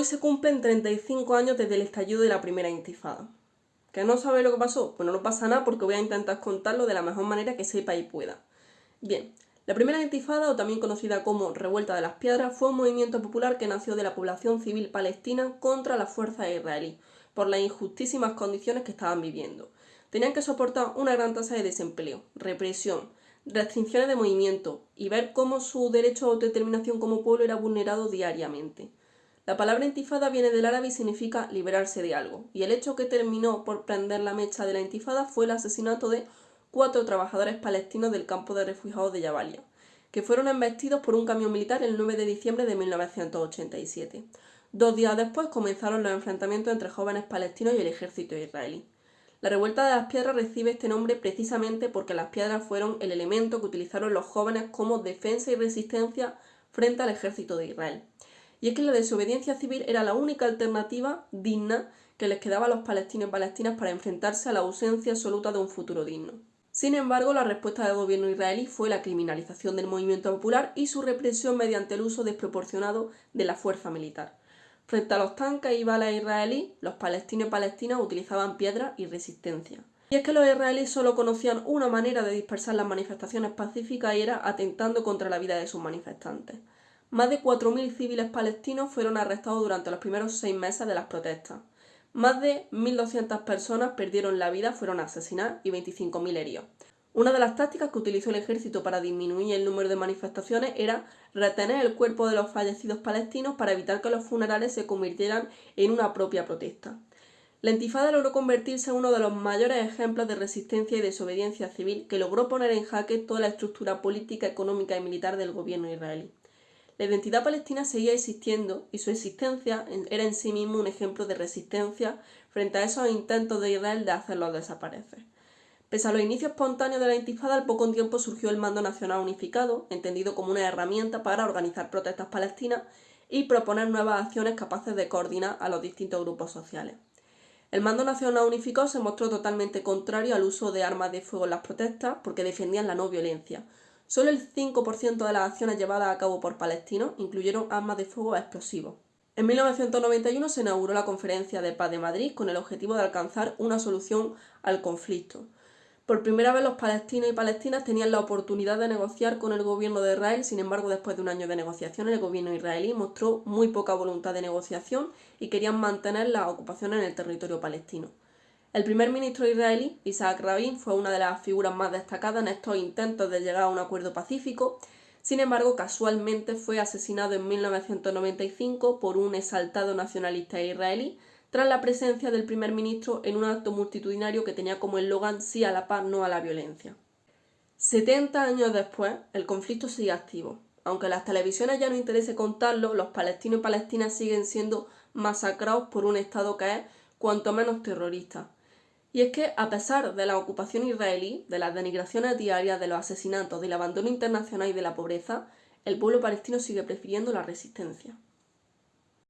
Hoy se cumplen 35 años desde el estallido de la primera intifada. ¿Que no sabéis lo que pasó? Pues no pasa nada porque voy a intentar contarlo de la mejor manera que sepa y pueda. Bien, la primera intifada, o también conocida como Revuelta de las Piedras, fue un movimiento popular que nació de la población civil palestina contra las fuerzas israelíes, por las injustísimas condiciones que estaban viviendo. Tenían que soportar una gran tasa de desempleo, represión, restricciones de movimiento y ver cómo su derecho a autodeterminación como pueblo era vulnerado diariamente. La palabra intifada viene del árabe y significa liberarse de algo, y el hecho que terminó por prender la mecha de la intifada fue el asesinato de 4 trabajadores palestinos del campo de refugiados de Jabalia, que fueron embestidos por un camión militar el 9 de diciembre de 1987. 2 días después comenzaron los enfrentamientos entre jóvenes palestinos y el ejército israelí. La revuelta de las piedras recibe este nombre precisamente porque las piedras fueron el elemento que utilizaron los jóvenes como defensa y resistencia frente al ejército de Israel. Y es que la desobediencia civil era la única alternativa digna que les quedaba a los palestinos y palestinas para enfrentarse a la ausencia absoluta de un futuro digno. Sin embargo, la respuesta del gobierno israelí fue la criminalización del movimiento popular y su represión mediante el uso desproporcionado de la fuerza militar. Frente a los tanques y balas israelíes, los palestinos y palestinas utilizaban piedras y resistencia. Y es que los israelíes solo conocían una manera de dispersar las manifestaciones pacíficas y era atentando contra la vida de sus manifestantes. Más de 4.000 civiles palestinos fueron arrestados durante los primeros 6 meses de las protestas. Más de 1.200 personas perdieron la vida, fueron asesinadas y 25.000 heridos. Una de las tácticas que utilizó el ejército para disminuir el número de manifestaciones era retener el cuerpo de los fallecidos palestinos para evitar que los funerales se convirtieran en una propia protesta. La intifada logró convertirse en uno de los mayores ejemplos de resistencia y desobediencia civil que logró poner en jaque toda la estructura política, económica y militar del gobierno israelí. La identidad palestina seguía existiendo y su existencia era en sí mismo un ejemplo de resistencia frente a esos intentos de Israel de hacerlos desaparecer. Pese a los inicios espontáneos de la intifada, al poco tiempo surgió el Mando Nacional Unificado, entendido como una herramienta para organizar protestas palestinas y proponer nuevas acciones capaces de coordinar a los distintos grupos sociales. El Mando Nacional Unificado se mostró totalmente contrario al uso de armas de fuego en las protestas porque defendían la no violencia. Solo el 5% de las acciones llevadas a cabo por palestinos incluyeron armas de fuego explosivos. En 1991 se inauguró la Conferencia de Paz de Madrid con el objetivo de alcanzar una solución al conflicto. Por primera vez los palestinos y palestinas tenían la oportunidad de negociar con el gobierno de Israel, sin embargo después de un año de negociaciones el gobierno israelí mostró muy poca voluntad de negociación y querían mantener las ocupaciones en el territorio palestino. El primer ministro israelí, Isaac Rabin, fue una de las figuras más destacadas en estos intentos de llegar a un acuerdo pacífico. Sin embargo, casualmente fue asesinado en 1995 por un exaltado nacionalista israelí tras la presencia del primer ministro en un acto multitudinario que tenía como eslogan "Sí a la paz, no a la violencia". 70 años después, el conflicto sigue activo. Aunque a las televisiones ya no interese contarlo, los palestinos y palestinas siguen siendo masacrados por un Estado que es cuanto menos terrorista. Y es que, a pesar de la ocupación israelí, de las denigraciones diarias, de los asesinatos, del abandono internacional y de la pobreza, el pueblo palestino sigue prefiriendo la resistencia.